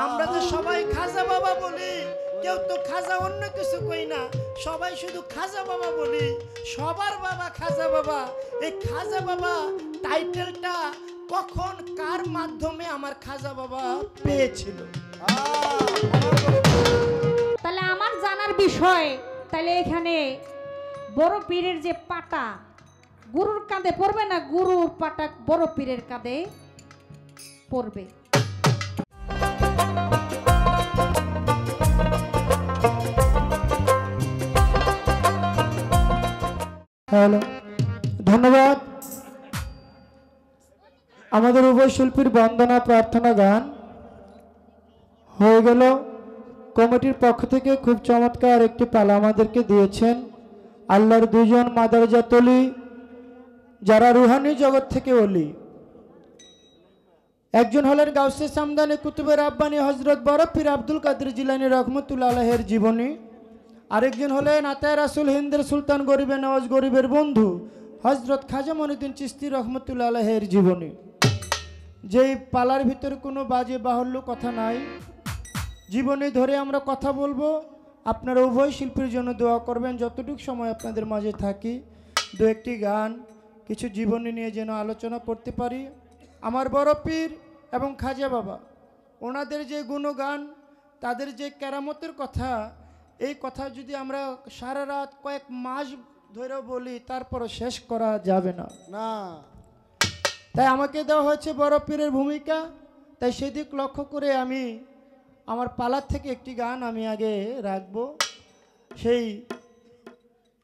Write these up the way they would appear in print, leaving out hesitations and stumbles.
আমরা তো সবাই খাজা বাবা বলি, কেউ তো খাজা অন্য কিছু কই না, সবাই শুধু খাজা বাবা বলি। সবার বাবা খাজা বাবা। এই খাজা বাবা টাইটেলটা কখন কার মাধ্যমে আমার খাজা বাবা পেয়েছিল? তাহলে আমার জানার বিষয়, তাহলে এখানে বড় পীরের যে পাটা গুরুর কাঁধে পড়বে না গুরুর পাটা বড় পীরের কাঁধে পড়বে? হ্যালো, ধন্যবাদ। আমাদের উভয় শিল্পীর বন্দনা প্রার্থনা গান হয়ে গেল। কমিটির পক্ষ থেকে খুব চমৎকার একটি পালা আমাদেরকে দিয়েছেন আল্লাহর দুজন মাদারজাত ওলি, যারা রুহানি জগৎ থেকে ওলি। একজন হলেন গাউসে সামদানি কুতুবে রাব্বানি হযরত বড় পীর আব্দুল কাদের জিলানী রহমতুল্লাহ আলাইহির জীবনী। আরেকজন হলেন আতায়ে রাসূল হিন্দের সুলতান গরিবে নওয়াজ গরিবের বন্ধু হযরত খাজা মঈনুদ্দিন চিশতি রহমতুল্লাহ আলাইহির জীবনী। যেই পালার ভিতরে কোনো বাজে বাহুল্য কথা নাই, জীবনী ধরে আমরা কথা বলবো। আপনারা উভয় শিল্পীর জন্য দোয়া করবেন। যতটুকু সময় আপনাদের মাঝে থাকি, দু একটি গান কিছু জীবনী নিয়ে যেন আলোচনা করতে পারি। আমার বড় পীর এবং খাজা বাবা, ওনাদের যে গুণগান, তাদের যে কেরামতের কথা, এই কথা যদি আমরা সারা রাত কয়েক মাস ধরে বলি তারপরও শেষ করা যাবে না। তাই আমাকে দেওয়া হয়েছে বড় পীরের ভূমিকা, তাই সেদিক লক্ষ্য করে আমি আমার পালার থেকে একটি গান আমি আগে রাখব। সেই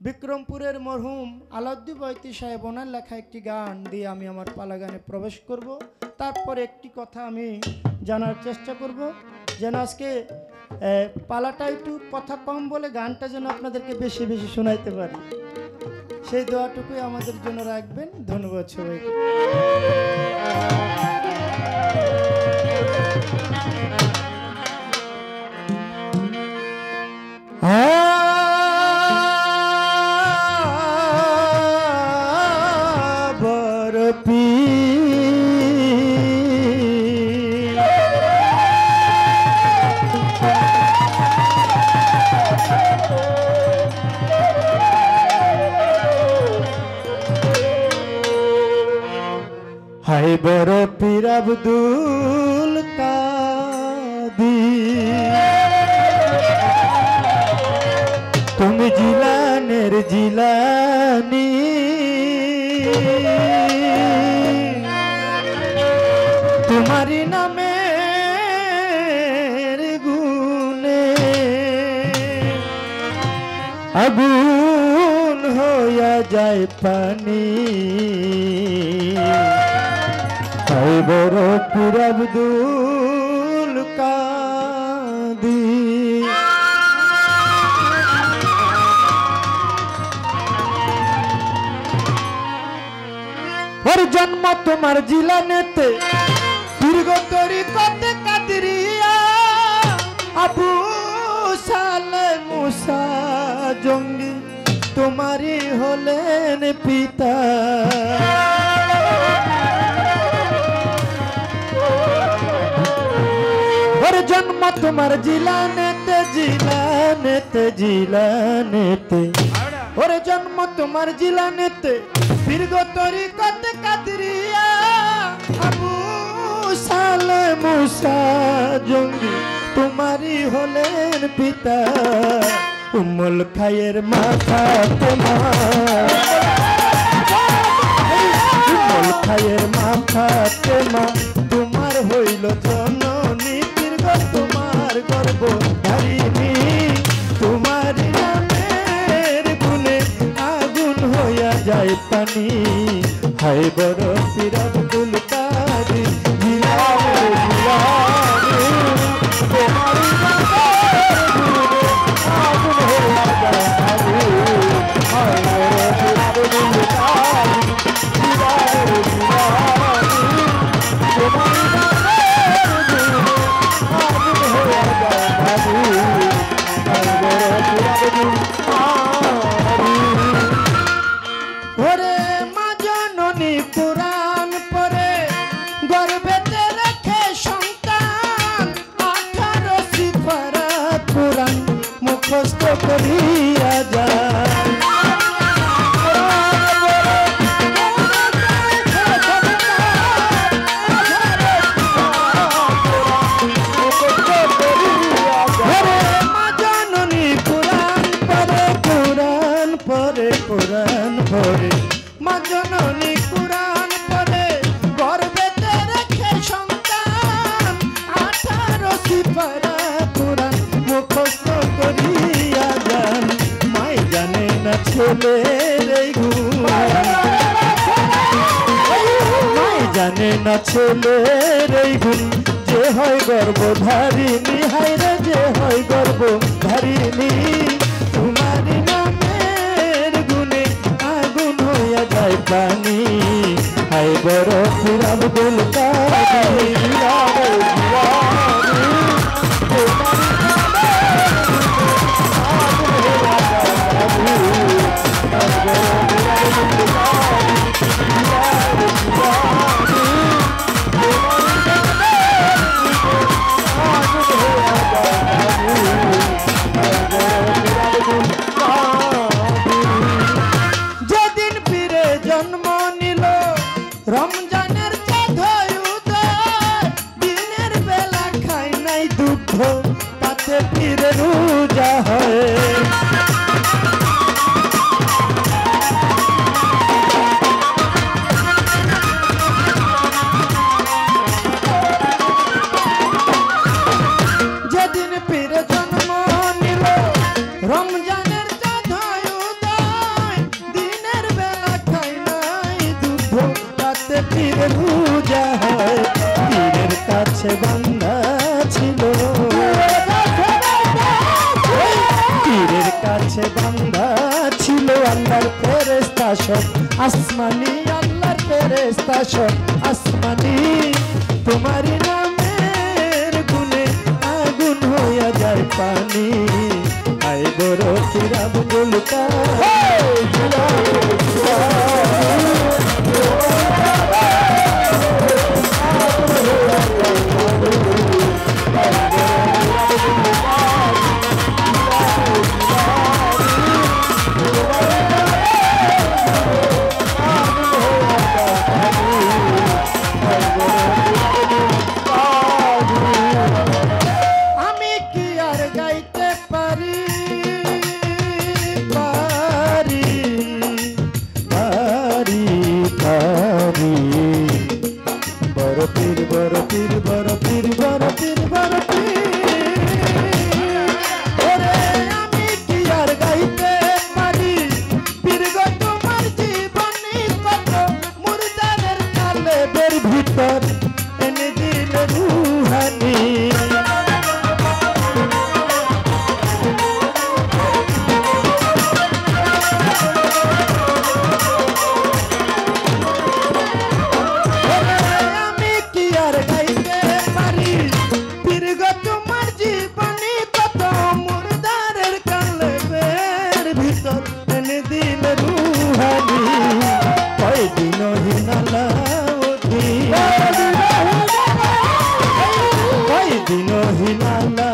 বিক্রমপুরের মরহুম আলাউদ্দিন বয়তি সাহেব ওনার লেখা একটি গান দিয়ে আমি আমার পালা গানে প্রবেশ করব। তারপর একটি কথা আমি জানার চেষ্টা করব, যেন আজকে পালাটা একটু কথা কম বলে গানটা যেন আপনাদেরকে বেশি বেশি শোনাইতে পারি। সেই দোয়াটুকুই আমাদের জন্য রাখবেন। ধন্যবাদ সবাইকে। হাই বড় পীর আব্দুল কাদের, তুমি জিলানের জিলানি, তোমারি নামের গুণে আগুন হইয়া যায় পানি। হায় বড় পীর আব্দুল কাদের, ওর জন্ম তোমার জিলানেতে, দীর্ঘ তরিকতে কাদরিয়া, আবু সালে মুসা জঙ্গি তোমারই হলেন পিতা। ওর জন্ম তোমার জিলানেতে জিলানেতে জিলানেতে, ওর জন্ম তোমার জিলানেতে, দীর্ঘ তরিকতে কাদরিয়া, আবু সালে মুসা জঙ্গি তোমারই হলেন পিতা। উম্মুল খায়ের মাথা তোমার, উম্মুল খায়ের মাথা তোমার হইল জননী, দীর্ঘ তোমার গর্ব ধারিণী, তোমার নামের গুণে আগুন হইয়া যায় পানি। হায় বড় পীর আব্দুল কাদের জিলানী, তোমার নামের গুণে আগুন হইয়া যায় পানি। হায় বড় পীর আব্দুল কাদের জিলানী, তোমার নামের গুণে আগুন হইয়া যায় পানি। হায় বড় পীর আব্দুল কাদের। ওরে মা জননী পুরাণ পরে ছেলের এই গুণ মাই জানে না ছেলের এই গুণ যে হয় গর্ভধারিণী হায়রে যে হয় গর্ভধারিণী তোমারি নামের গুণে আগুন হইয়া যায় পানি হায় বড় পীর আব্দুল কাদের যেদিন পীরে জন্ম নিল রমজানের চাঁদ উদয় দিনের বেলা খাই নাই দুঃখ তাতে পীরে রোজা হয় যেদিন পীরে জন্ম নিল রমজানের চাঁদ উদয় দিনের বেলা খাই নাই দুধ তাতে পীরে রোজা হয় পীরের কাছে বান্দা ছিল পীরের কাছে বান্দা ছিল আল্লাহর ফেরেশতা সব আসমানি আল্লাহর ফেরেশতা সব আসমানি তোমারি নামের গুণে আগুন হইয়া যায় পানি আয় বড় পীর আব্দুল আমি কি আর গাইতে পারি পারি পারি পারি বড় পীর বড় পীর বড় পীর বড় পীর বড় পীর ওরে আমি কি আর গাইতে পারি পীর গো তোমার জীবনী কত মুর্দারের কালেবের ভিতর এনে দিলে রুহানি আমি কি আর গাইতে পারি পীর গো তোমার জীবনী কত মুর্দারের কালেবের ভিতর এনে দিলে রুহানি কয়দিন হিনালা কয়দিন হিনালা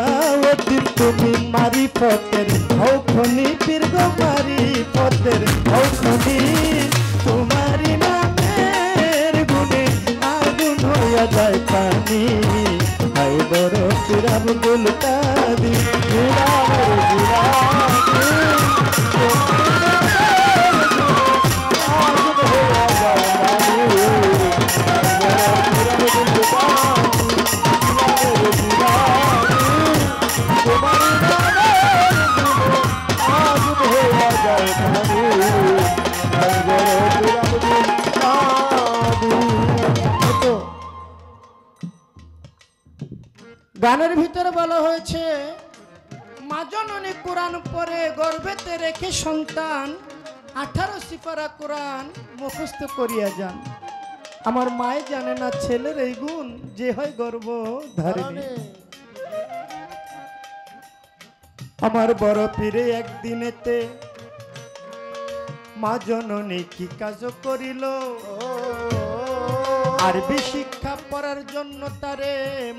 ওদিন তুমি মারি পথের হৌখনি পীর গো মারি পথের হৌখনি তোমারি নামের গুণে আগুন হইয়া যায় পানি হায় বড় পীর আব্দুল কাদের গানের ভিতরে বলা হয়েছে মা জননী কোরআন পড়ে গর্ভেতে রেখে সন্তান 18 সিপারা কোরআন মুখস্থ করিয়া যান আমার মায়ে জানে না ছেলের এই গুণ যে হয় গর্ভধারিণী আমার বড় পীরে একদিনেতে মা জননী কি কাজ করিল আরবি শিক্ষা পড়ার জন্য তারে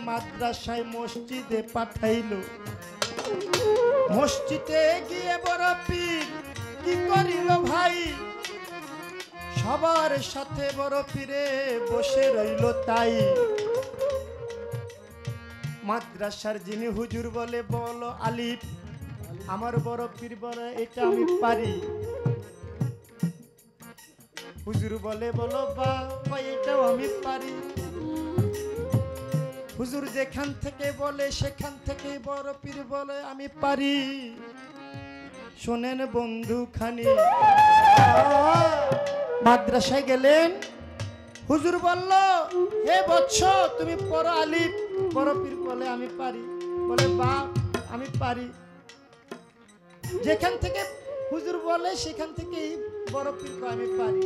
মাদ্রাসায় মসজিদে পাঠাইল মসজিদে গিয়ে বড় পীর কি করিল ভাই সবার সাথে বড় পীরে বসে রইল তাই মাদ্রাসার যিনি হুজুর বলে বলো আলিফ আমার বড় পীর বলে এটা আমি পারি হুজুর বলে বলো বা এটাও আমি পারি হুজুর যেখান থেকে বলে সেখান থেকে বড় পীর বলে আমি পারি শোনেন বন্ধু খানি। মাদ্রাসায় গেলেন, হুজুর বলল হে বৎস তুমি পড়ো আলিফ। বড় পীর বলে আমি পারি। বলে বাপ আমি পারি। যেখান থেকে হুজুর বলে সেখান থেকেই বড় পীর কয় আমি পারি।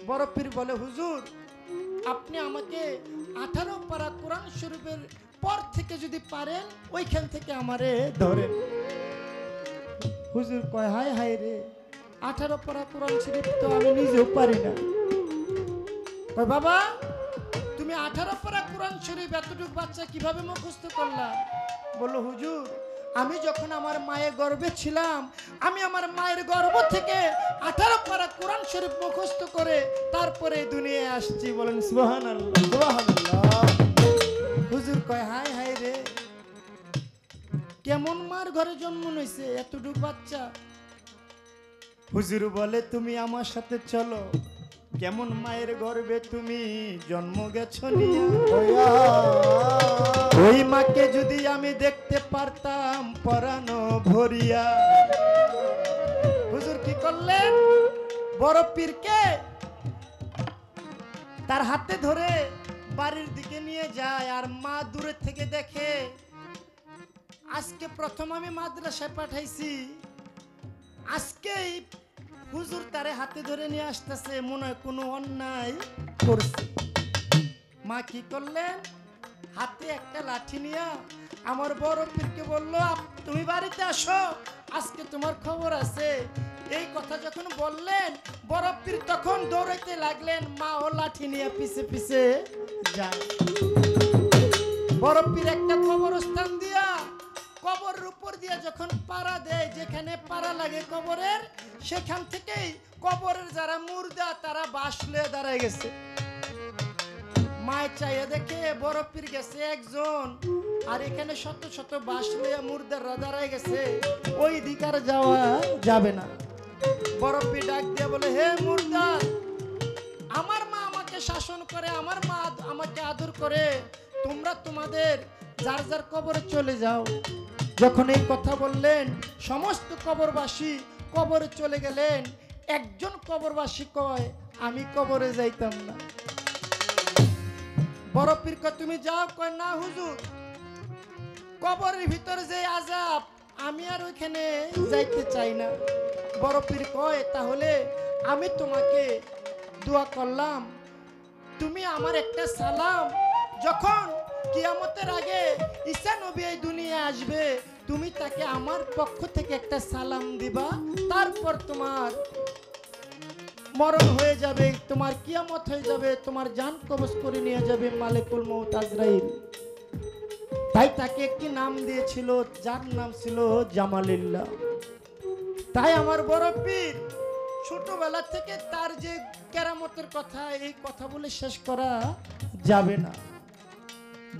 বড় পীর বলে হুজুর আপনি আমাকে 18 পারা কোরআন শরীফের পর থেকে যদি পারেন ওইখান থেকে আমারে ধরেন। হুজুর কয় হায় হায় রে, 18 পারা কোরআন শরীফ তো আমি নিজেও পারি না। কয় বাবা তুমি 18 পারা কোরআন শরীফ এতটুকু বাচ্চা কিভাবে মুখস্থ করলা? বললো হুজুর আমি যখন আমার মায়ের গর্ভে ছিলাম, আমি আমার মায়ের গর্ভ থেকে 18 পারা কোরআন শরীফ মুখস্থ করে তারপরে দুনিয়ায় আসছি। বলেন সুবহানাল্লাহ সুবহানাল্লাহ। হুজুর কয় হায় হায় রে, কেমন মার ঘরে জন্ম নিয়েছে এতটুকু বাচ্চা? হুজুর বলে তুমি আমার সাথে চলো, কেমন মায়ের গর্ভে তুমি জন্ম গেছো নিয়া। ওই মাকে যদি আমি দেখতে পারতাম পরানো ভরিয়া। হুজুর কি করলেন? বড় পীরকে তার হাতে ধরে বাড়ির দিকে নিয়ে যায়, আর মা দূরে থেকে দেখে আজকে প্রথম আমি মাদ্রাসায় পাঠাইছি, আজকেই হুজুর তারে হাতে ধরে নিয়ে আসতেছে, মনে হয় কোনো অন্যায় করছে। মা কি করলেন? হাতে একটা লাঠি নিয়ে আমার বড় পীরকে বলল তুমি বাড়িতে আসো, আজকে তোমার খবর আছে। এই কথা যখন বললেন বড় পীর তখন দৌড়াইতে লাগলেন, মা ও লাঠি নিয়ে পিছে পিছে যায়। বড় পীর একটা কবরস্থান দিয়া কবরের উপর দিয়ে যখন পাড়া দেয়, যেখানে পাড়া লাগে কবরের, সেখান থেকেই কবরের যারা মুর্দা তারা বাসলে দাঁড়ায় গেছে। মায় চাইয়া দেখে বড় পীর গেছে একজন, আর এখানে শত শত বাসলে মুর্দাররা দাঁড়ায় গেছে, ওই দিক আর যাওয়া যাবে না। বড় পীর ডাক দিয়ে বলে হে মুর্দার, আমার মা আমাকে শাসন করে, আমার মা আমাকে আদর করে, তোমরা তোমাদের যার যার কবরে চলে যাও। যখন এই কথা বললেন সমস্ত কবরবাসী কবরে চলে গেলেন। একজন কবরবাসী কয় আমি কবরে যাইতাম না। বড় পীর কয় তুমি যাও? কয় না হুজুর, কবরের ভিতরে যে আযাব আমি আর ওইখানে যাইতে চাই না। বড় পীর কয় তাহলে আমি তোমাকে দোয়া করলাম, তুমি আমার একটা সালাম, যখন কিয়ামতের আগে ঈসা নবী এই দুনিয়ায় আসবে তুমি তাকে আমার পক্ষ থেকে একটা সালাম দিবা, তারপর তোমার মরণ হয়ে যাবে, তোমার কিয়ামত হয়ে যাবে, তোমার জান কবজ করে নিয়ে যাবে মালিকুল মউত আজরাইল। তাই তাকে একটি নাম দিয়েছিল যার নাম ছিল জামালিল্লাহ। তাই আমার বড় পীর ছোটবেলা থেকে তার যে কেরামতের কথা, এই কথা বলে শেষ করা যাবে না।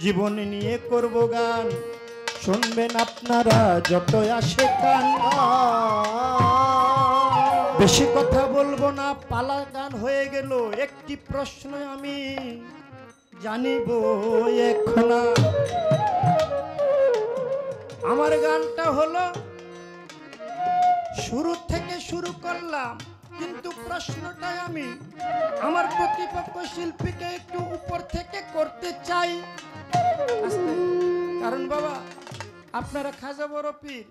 জীবনে নিয়ে করব গান, শুনবেন আপনারা যত আসে কান। বেশি কথা বলবো না, পালা গান হয়ে গেল। একটি প্রশ্ন আমি জানিব এখন। আমার গানটা হলো শুরু থেকে শুরু করলাম, কিন্তু প্রশ্নটা আমি আমার প্রতিপক্ষ শিল্পীকে একটু উপর থেকে করতে চাই। কারণ বাবা আপনারা খাজা বড় পীর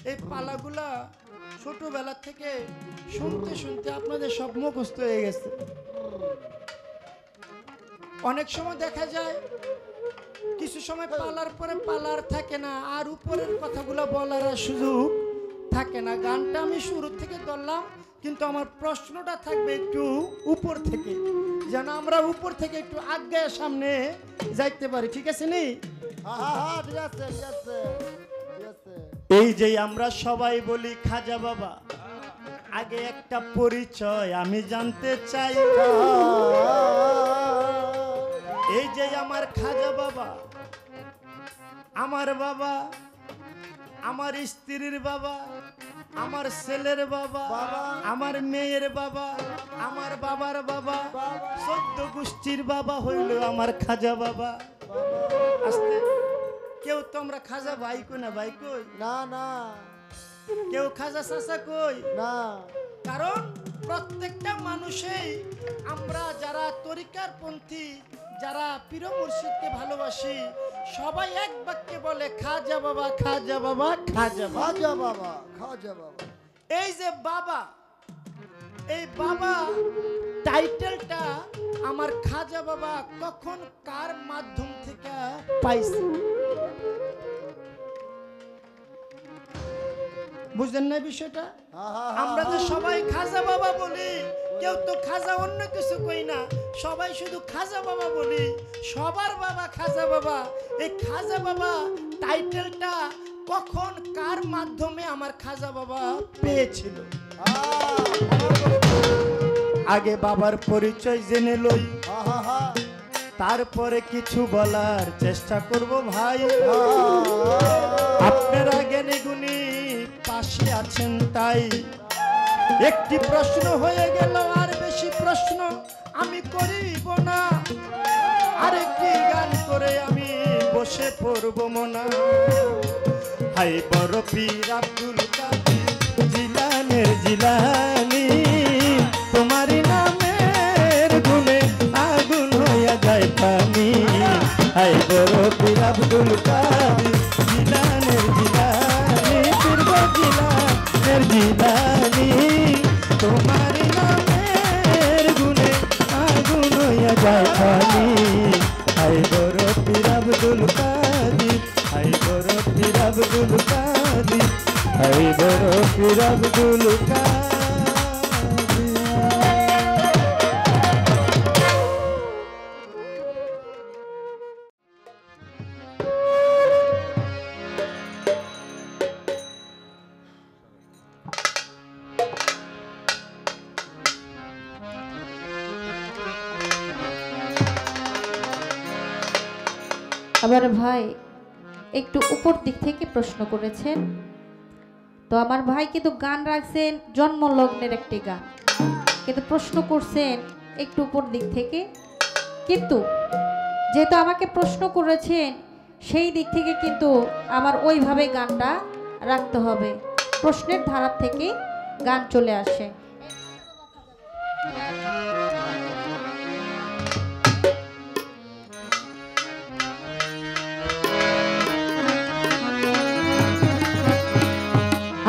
এই পালাগুলা ছোটবেলা থেকে শুনতে শুনতে আপনাদের সব মুখস্থ হয়ে গেছে। অনেক সময় দেখা যায় কিছু সময় পালার পরে পালার থাকে না, আর উপরের কথাগুলো বলার সুযোগ থাকে না। গানটা আমি শুরু থেকে ধরলাম, কিন্তু আমার প্রশ্নটা থাকবে একটু উপর থেকে, যেন আমরা উপর থেকে একটু আগে সামনে যাইতে পারি। ঠিক আছে নি? ঠিক আছে ঠিক আছে ঠিক আছে। এই যে আমরা সবাই বলি খাজা বাবা, আগে একটা পরিচয় আমি জানতে চাই। এই যে আমার খাজা বাবা, আমার বাবা, আমার স্ত্রীর বাবা, আমার ছেলের বাবা, আমার মেয়ের বাবা, আমার বাবার বাবা, 14 গোষ্ঠীর বাবা হইল আমার খাজা বাবা। আস্তে কেউ তো আমরা খাজা ভাই কই না, ভাই কই না না, কেউ খাজা চাচা কই না কারণ প্রত্যেকটা মানুষই আমরা যারা তরিকার পন্থী যারা পীর মুর্শিদকে ভালোবাসি সবাই এক বাক্যে বলে খাজা বাবা খাজা বাবা খাজা বাবা। খাজা বাবা খাজা বাবা। এই যে বাবা এই বাবা টাইটেলটা আমার খাজা বাবা কখন কার মাধ্যম থেকে পাইছে বুঝলেন না বিষয়টা? আমরা তো সবাই খাজা বাবা বলি, কেউ তো খাজা অন্য কিছু কই না, সবাই শুধু খাজা বাবা বলি। সবার বাবা খাজা বাবা। এই খাজা বাবা টাইটেলটা কখন কার মাধ্যমে আমার খাজা বাবা পেয়েছিল? আগে বাবার পরিচয় জেনে লই, তারপরে কিছু বলার চেষ্টা করব ভাই। আপনারা জ্ঞানী গুণী পাশে আছেন তাই একটি প্রশ্ন হয়ে গেল, আর বেশি প্রশ্ন আমি করিব না। আরেকটি গান করে আমি বসে পড়ব মনা। হাই বড় পীর আব্দুল কাদের জিলানের জিলানি, তোমার নামের গুণে আগুন হইয়া যায় পানি। হাই বড় পীর আব্দুল কাদের জিলানের জিলানি, পূর্ব জিলানের জিলানি, তোমার নামের গুণে আগুন হইয়া যায় পানি। হাই বড় পীর আব্দুল কাদের, হাই বড় পীর আব্দুল কাদের, হাই বড় পীর আব্দুল কাদের। আবার ভাই একটু উপর দিক থেকে প্রশ্ন করেছেন, তো আমার ভাই কিন্তু গান রাখছেন জন্মলগ্নের একটি গান, কিন্তু প্রশ্ন করছেন একটু উপর দিক থেকে। কিন্তু যেহেতু আমাকে প্রশ্ন করেছেন সেই দিক থেকে কিন্তু আমার ওইভাবে গানটা রাখতে হবে, প্রশ্নের ধারা থেকে গান চলে আসে।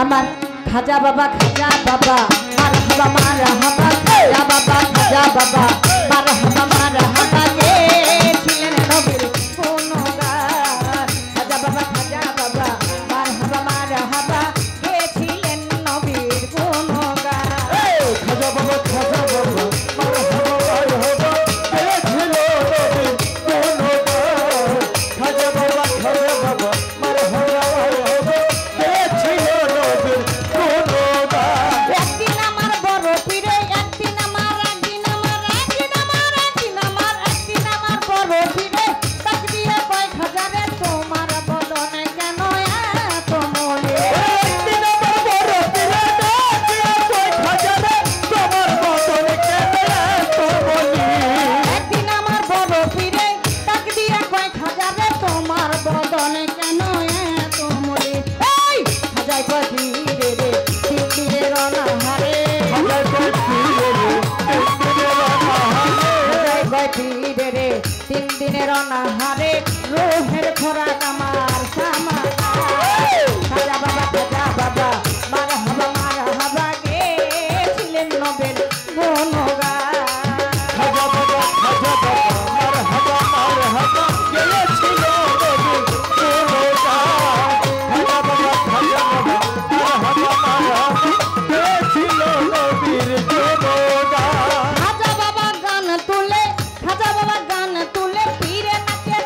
আমার খাজা বাবা মারহাবা মারহাবা, খাজা বাবা মারহাবা মারহাবা, কে ছিলেন নবীর গুণগান। খাজা বাবা মারহাবা মারহাবা, কে ছিলেন নবীর গুণগান। খাজা বাবা মারহাবা মারহাবা, কে ছিল নবীর গুণগান। খাজা বাবা মারহাবা মারহাবা, কে ছিল নবীর গুণগান। একদিন আমার বড় পীরে, একদিন আমার একদিন আমার একদিন আমার একদিন আমার একদিন আমার বড় পীরে ডাক দিয়ে কয় খাজারে তোমার বদনে কেন এত মনে। একদিন আমার বড় পীরে ডাক দিয়ে কয় খাজারে তোমার বদনে কেন এত মনে। একদিন আমার বড় পীরে ডাক দিয়ে কয় খাজারে তোমার বদনে কেন এত মনে। এই খাজাই কয় পীরে রে পীরের অনাহারে, খাজাই কয় পীরে রে 3 দিনের অনাহারে, রোহের খোরাক আমার সামা। খাজা বাবা মারহাবা, কে ছিলেন নবের গুণগান। খাজা বাবা মারহাবা মারহাবা, কে ছিল নবীর গুণগান। খাজা বাবা মারহাবা মারহাবা, কে ছিল নবীর গুণগান। খাজা বাবা গান তুলে পীরে নাচে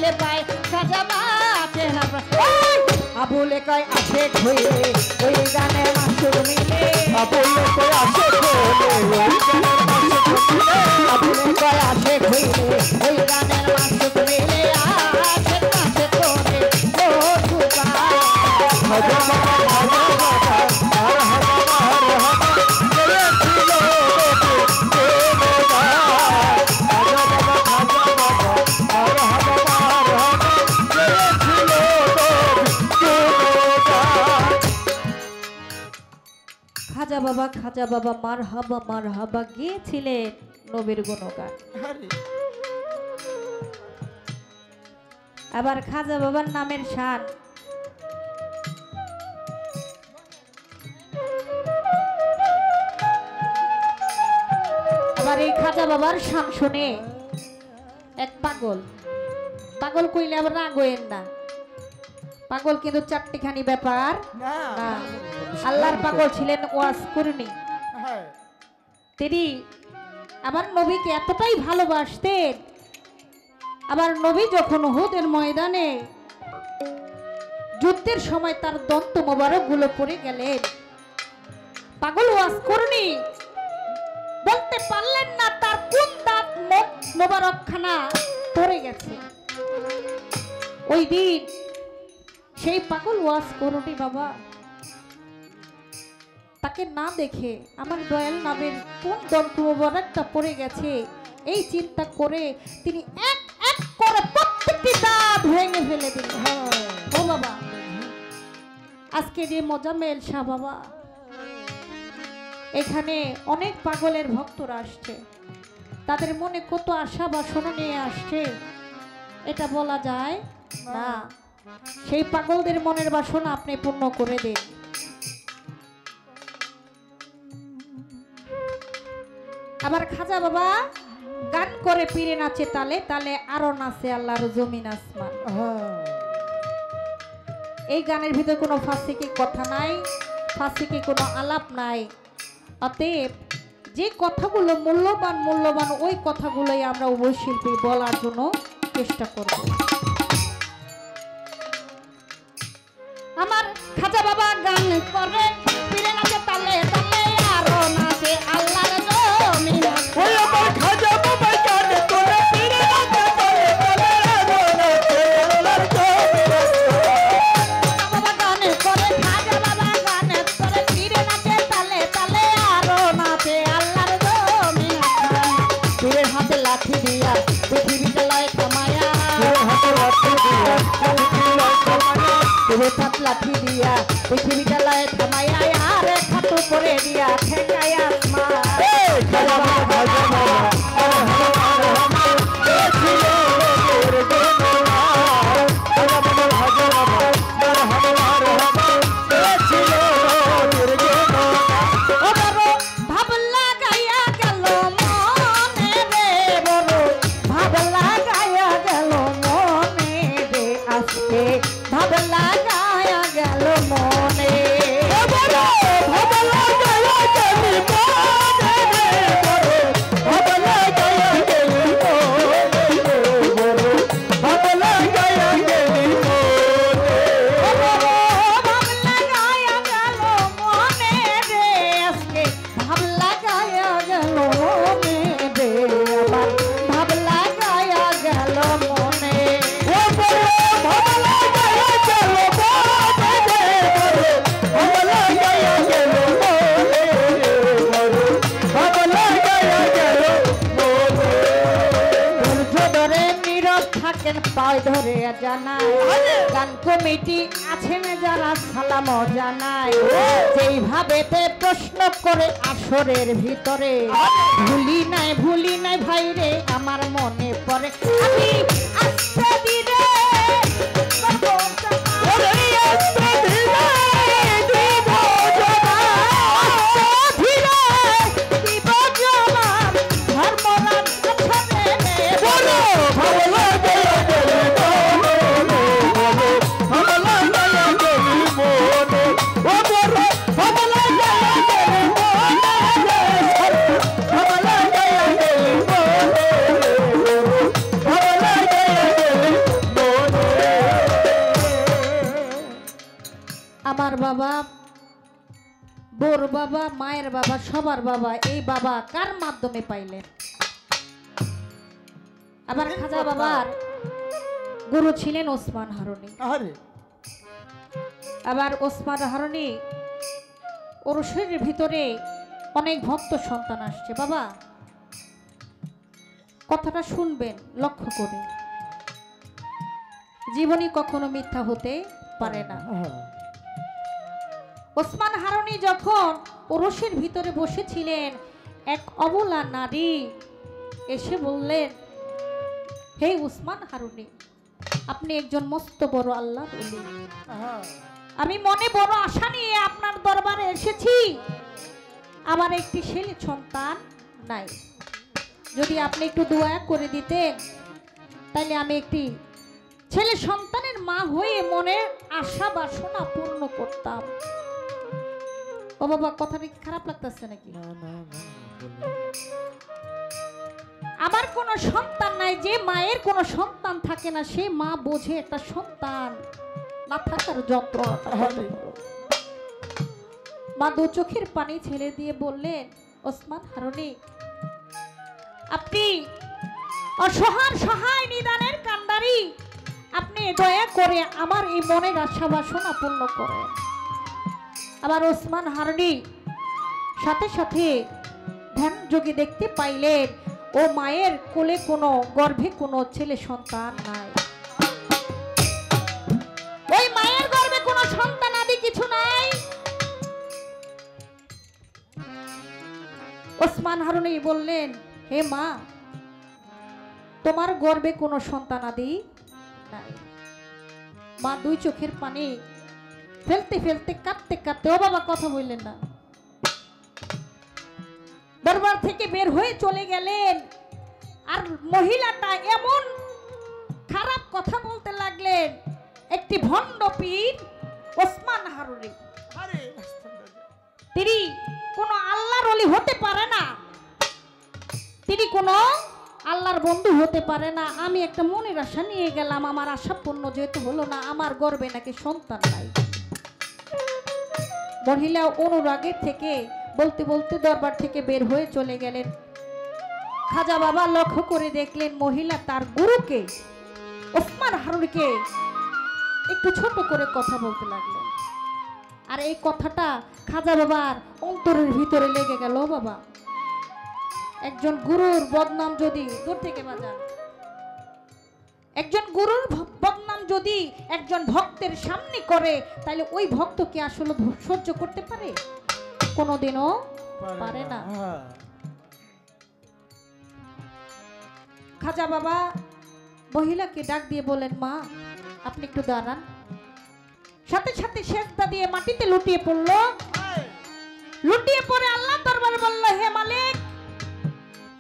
দিলে পায় সাজাবা চেহারা আবুলে কয় আসে ঘুরে ওই গানের মাসুর মিলে আবুলে কয় আসে ঘুরে আবুলে কয় আসে ঘুরে ওই গানের মাসুর মিলে আসে পাশে তোরে ও সুপা খাজা বাবা খাজা বাবা মার হাবা গিয়েছিলেন নবীর গুণগান। আবার খাজা বাবার নামের শান আবার এই খাজা বাবার শান শুনে এক পাগল কইলে আবার রাগ হইেন না, পাগল কিন্তু চারটিখানি ব্যাপার না। আল্লাহর পাগল ছিলেন ওয়াজ করনি, তিনি আমার নবীকে এতটাই ভালোবাসতেন। আবার নবী যখন উহুদের ময়দানে যুদ্ধের সময় তার দন্ত মোবারক গুলো পড়ে গেলেন, পাগল ওয়াজ করনি বলতে পারলেন না তার কোন দাঁত মোবারক খানা পড়ে গেছে। ওই দিন সেই পাগল ওয়াজ করনি বাবা তাকে না দেখে আমার দয়াল নামের কোন দন্ত মোবারকটা পড়ে গেছে এই চিন্তা করে তিনি এক এক করে প্রত্যেকটি দাঁত ভেঙে ফেলে দিলেন। ও বাবা আজকে যে মোজাম্মেল শাহ বাবা এখানে অনেক পাগলের ভক্তরা আসছে, তাদের মনে কত আশা বাসনা নিয়ে আসছে এটা বলা যায় না। সেই পাগলদের মনের বাসনা আপনি পূর্ণ করে দিন। আবার খাজা বাবা গান করে পীরে নাচে তালে তালে আরো নাচে আল্লাহর জমিন আসমান। এই গানের ভিতরে কোনো ফাঁসিকি কথা নাই, ফাঁসিকি কোনো আলাপ নাই। অতএব যে কথাগুলো মূল্যবান ওই কথাগুলোই আমরা উভয় শিল্পী বলার জন্য চেষ্টা করব। আমার খাজা বাবা গান করে পীরে নাচে তালে তালে আরো নাচে আল্লাহর জমিন। ওই আমার খাজা বাবা গান করে পীরে নাচে তালে তালে আরো নাচে আল্লাহর জমিন। বাবা গান করে খাজা বাবা গান করে পীরে নাচে তালে তালে আরো নাচে আল্লাহর জমিন। পীরের হাতে লাঠি দিয়া পৃথিবীতে লয় থামায়া, লাঠি দিয়া পৃথিবীটা লয় থামায়া আর খাটু করে দিয়া ঠেকায় আসমান। ধরে জানায় গান কমিটি আছেন যারা সালাম জানায়, যেইভাবে প্রশ্ন করে আসরের ভিতরে ভুলি নাই ভাই রে আমার মনে পড়ে আমি আস্তে ধীরে Oh, বাবা, বোর বাবা, মায়ের বাবা, সবার বাবা, এই বাবা কার মাধ্যমে পাইলেন? আবার খাজা বাবার গুরু ছিলেন ওসমান হারুনি। আরে আবার ওসমান হারুনি ওরসের ভিতরে অনেক ভক্ত সন্তান আসছে। বাবা কথাটা শুনবেন লক্ষ্য করে, জীবনী কখনো মিথ্যা হতে পারে না। ওসমান হারুনি যখন ওরসের ভিতরে বসেছিলেন, এক অবলা নারী এসে বললেন, হে ওসমান হারুনি, আপনি একজন মস্ত বড় আল্লাহর ওলি। আমি মনে বড় আশা নিয়ে আপনার দরবারে এসেছি। আমার একটি ছেলে সন্তান নাই, যদি আপনি একটু দোয়া করে দিতেন তাহলে আমি একটি ছেলে সন্তানের মা হয়ে মনের আশা বাসনা পূর্ণ করতাম। ও বাবা, কথাটা কি খারাপ লাগতেছে নাকি? না না না, আমার কোনো সন্তান নাই। যে মায়ের কোনো সন্তান থাকে না, সে মা বোঝে একটা সন্তান না থাকার যন্ত্রণাটা। মা দু চোখের পানি ছেড়ে দিয়ে বললেন, ওসমান হারুনি, আপনি অসহায় সহায় নিদানের কান্ডারি, আপনি দয়া করে আমার এই মনের আশা বাসনা পূর্ণ করেন। আবার ওসমান হারুনি সাথে সাথে ধ্যান যোগে দেখতে পাইলেন ও মায়ের কোলে কোনো গর্ভে কোনো ছেলে সন্তান নাই। ওই মায়ের গর্ভে কোনো সন্তান আদি কিছু নাই। ওসমান হারুনি বললেন, হে মা, তোমার গর্ভে কোনো সন্তান আদি নাই। মা দুই চোখের পানি ফেলতে ফেলতে কাঁদতে কাঁদতে, ও বাবা কথা বললেন না, দরবার থেকে বের হয়ে চলে গেলেন। আর মহিলাটা এমন খারাপ কথা বলতে লাগলেন, একটি ভণ্ড পীর ওসমান হারুনি, তিনি কোনো আল্লাহর ওলি হতে পারে না, তিনি কোনো আল্লাহর বন্ধু হতে পারে না। আমি একটা মনের আশা নিয়ে গেলাম, আমার আশা পূর্ণ যেহেতু হলো না, আমার গর্ভে নাকি সন্তান নাই। মহিলা অনুরাগের থেকে বলতে বলতে দরবার থেকে বের হয়ে চলে গেলেন। খাজা বাবা লক্ষ্য করে দেখলেন মহিলা তার গুরুকে ওসমান হারুনিকে একটু ছোট করে কথা বলতে লাগলেন। আর এই কথাটা খাজা বাবার অন্তরের ভিতরে লেগে গেল। বাবা, একজন গুরুর বদনাম যদি দূর থেকে বাজান, একজন গুরুর বদনাম যদি একজন ভক্তের সামনে করে, তাহলে ওই ভক্ত কি আসলে সহ্য করতে পারে? কোনোদিনও পারে না। খাজা বাবা মহিলাকে ডাক দিয়ে বলেন, মা আপনি একটু দাঁড়ান। সাথে সাথে সেজদা দিয়ে মাটিতে লুটিয়ে পড়লো। লুটিয়ে পড়ে আল্লাহ দরবারে বলল, হে মালিক,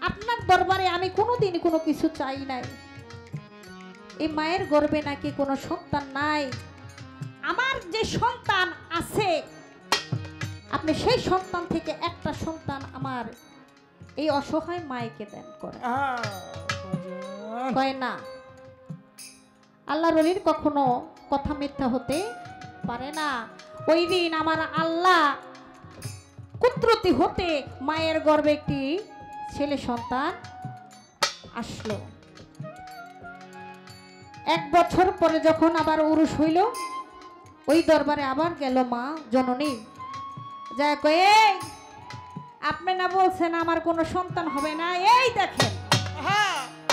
আপনার দরবারে আমি কোনোদিন কোনো কিছু চাই নাই। এই মায়ের গর্ভে নাকি কোনো সন্তান নাই। আমার যে সন্তান আছে, আপনি সেই সন্তান থেকে একটা সন্তান আমার এই অসহায় মায়েকে দেন করে। কয় না, আল্লাহর ওলির কখনো কথা মিথ্যা হতে পারে না। ওই দিন আমার আল্লাহ কুদরতি হতে মায়ের গর্ভে একটি ছেলে সন্তান আসলো। 1 বছর পরে যখন আবার উরুষ হইল, ওই দরবারে আবার গেল মা জননী, যা কয়ে, আপনি না বলছেন আমার কোনো সন্তান হবে না, এই দেখেন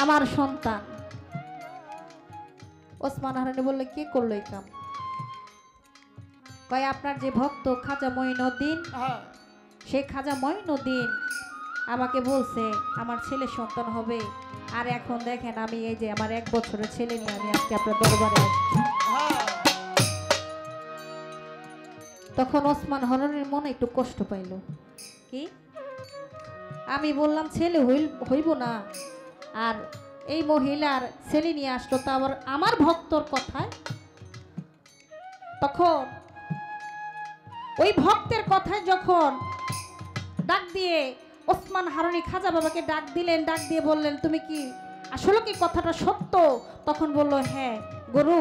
আমার সন্তান। ওসমান হারুনি বললে, কে করলো এই কাম? কয়, আপনার যে ভক্ত খাজা মঈনুদ্দিন, সেই খাজা মঈনুদ্দিন আমাকে বলছে আমার ছেলে সন্তান হবে। আর এখন দেখেন আমি এই যে আমার 1 বছরের ছেলে নিয়ে আমি আজকে আপনার দরবারে আসছি। তখন ওসমান হারুনির মনে একটু কষ্ট পাইল। কি আমি বললাম ছেলে হইব না, আর এই মহিলার ছেলে নিয়ে আসলো, তা আবার আমার ভক্তর কথায়। তখন ওই ভক্তের কথায় যখন ডাক দিয়ে ওসমান হারুনি খাজা বাবাকে ডাক দিলেন, ডাক দিয়ে বললেন, তুমি কি আসলে কি কথাটা সত্য? তখন বলল, হ্যাঁ গুরু,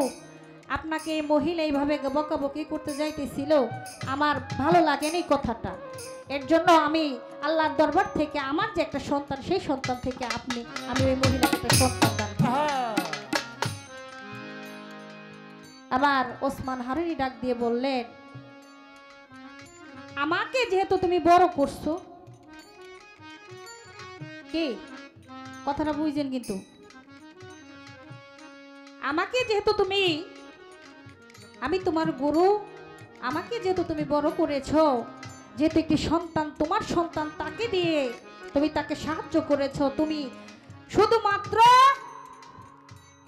আপনাকে এই মহিলা এইভাবে বকাবকি করতে যাইতেছিল, আমার ভালো লাগেনি কথাটা। এর জন্য আমি আল্লাহর দরবার থেকে আমার যে একটা সন্তান, সেই সন্তান থেকে আমি ওই মহিলাকে একটা সন্তান দান করি। হ্যাঁ আবার ওসমান হারুনি ডাক দিয়ে বললেন, আমাকে যেহেতু তুমি বড় করছো, কি কথাটা বুঝছেন? কিন্তু আমাকে যেহেতু আমি তোমার গুরু, আমাকে যেহেতু তুমি বড় করেছো, যেহেতু একটি সন্তান তোমার সন্তান, তাকে দিয়ে তুমি তাকে সাহায্য করেছো, তুমি শুধুমাত্র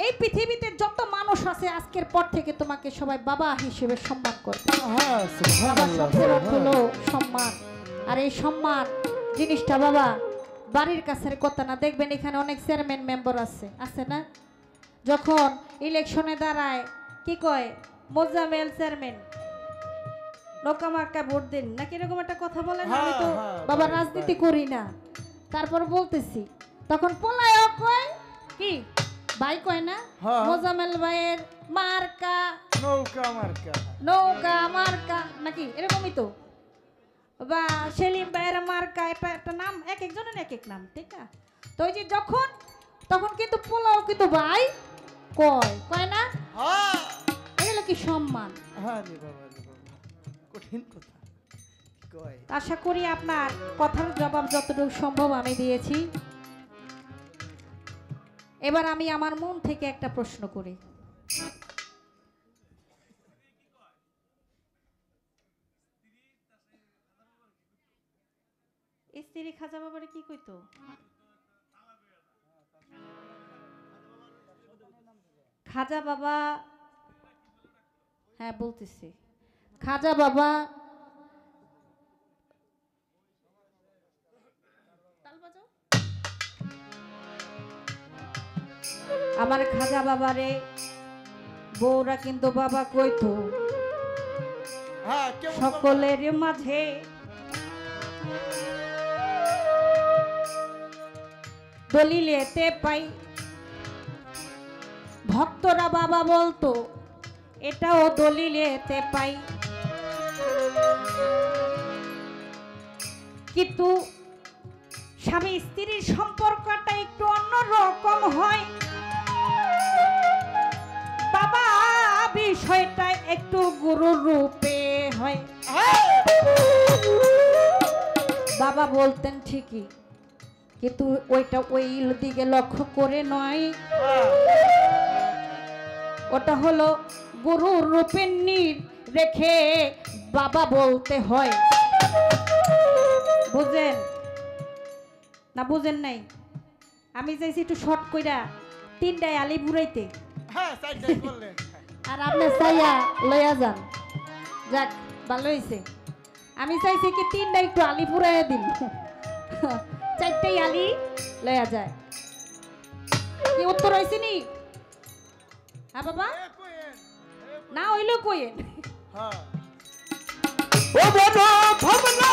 এই পৃথিবীতে যত মানুষ আছে আজকের পর থেকে তোমাকে সবাই বাবা হিসেবে সম্মান করবে। হ্যাঁ বাবা সুবহানাল্লাহ, শব্দের অর্থ হলো সম্মান। আর এই সম্মান জিনিসটা বাবা বাড়ির কাছের কথা না। দেখবেন এখানে অনেক চেয়ারম্যান মেম্বার আছে না, যখন ইলেকশনে দাঁড়ায় কি কয়, মোজামেল চেয়ারম্যান নৌকা মার্কা ভোট দিন, নাকি এরকম একটা কথা বলে না? আমি তো হ্যাঁ, বাবা তাই, রাজনীতি তাই। করি না, তারপর বলতেছি। তখন পোলায়ও কয় কি ভাই কয় না, হ্যাঁ। মোজামেল ভাইয়ের মার্কা নৌকা মার্কা। নৌকা মার্কা, নাকি এরকমই তো, বা সেলিম ভাইয়ের মার্কা, এটা একটা নাম, এক একজনের এক এক নাম, ঠিক না? তো ওই যে তখন কিন্তু পোলাও কিন্তু ভাই কয় না, হ্যাঁ এগুলো কি সম্মান? হ্যাঁ রে বাবা, কঠিন কথা কয়। আশা করি আপনার কথার জবাব যতটুকু সম্ভব আমি দিয়েছি। এবার আমি আমার মন থেকে একটা প্রশ্ন করি, স্ত্রী খাজা বাবারে কি কইতো? খাজা বাবা, হ্যাঁ বলতেছি, খাজা বাবা আমার খাজা বাবারে বউরা কিন্তু বাবা কইতো, হ্যাঁ কেমন সকলের মাঝে দলিলেতে পাই। ভক্তরা বাবা বলতো এটাও দলিলেতে পাই, কিন্তু স্বামী স্ত্রীর সম্পর্কটা একটু অন্যরকম হয়। বাবা বিষয়টা একটু গুরু রূপে হয়। বাবা বলতেন ঠিকই, কিন্তু ওইটা ওই দিকে লক্ষ্য করে নয়, ওটা হলো গুরুর রূপে রেখে বাবা বলতে হয়। বুঝেন না? বুঝেন নাই? আমি চাইছি একটু শর্ট কইরা তিনটায় আলি বুড়াইতে, হ্যাঁ সাইডটাই করলেন। আর আপনি চাইয়া লইয়া যান। যাক ভালো হয়েছে। আমি চাইছি কি তিনটা একটু আলি পুরাইয়া দিন, চারটাই আলি লইয়া যায়। কি উত্তর হয়েছে নি? হ্যাঁ বাবা, না হইলো কইেন। হ্যাঁ ও বড় ভাবনা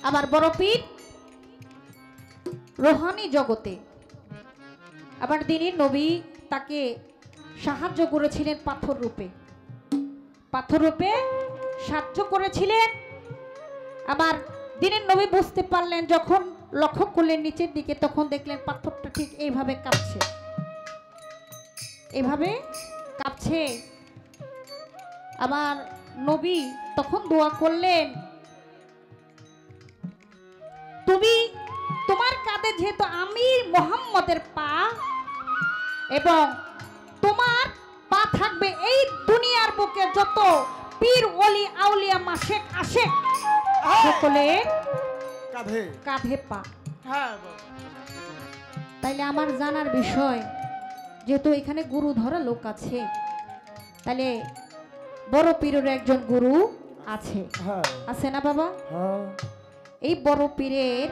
আমার বড় পীর রোহানি জগতে, আবার দিনের নবী তাকে সাহায্য করেছিলেন পাথর রূপে সাহায্য করেছিলেন। আবার দিনের নবী বুঝতে পারলেন, যখন লক্ষ্য করলেন নিচের দিকে, তখন দেখলেন পাথরটা ঠিক এইভাবে কাঁপছে। আমার নবী তখন দোয়া করলেন, তোমার কাঁধে যেহেতু আমি মুহাম্মদের পা, এবং তোমার পা থাকবে এই দুনিয়ার বুকে যত পীর ওলি আউলিয়া মাশেক আশেক সকলে কাঁধে পা। হ্যাঁ তাইলে আমার জানার বিষয়, যেহেতু এখানে গুরু ধরা লোক আছে, তাহলে বড় পীরের একজন গুরু আছে, আছে না বাবা? হ্যাঁ এই বড় পীরের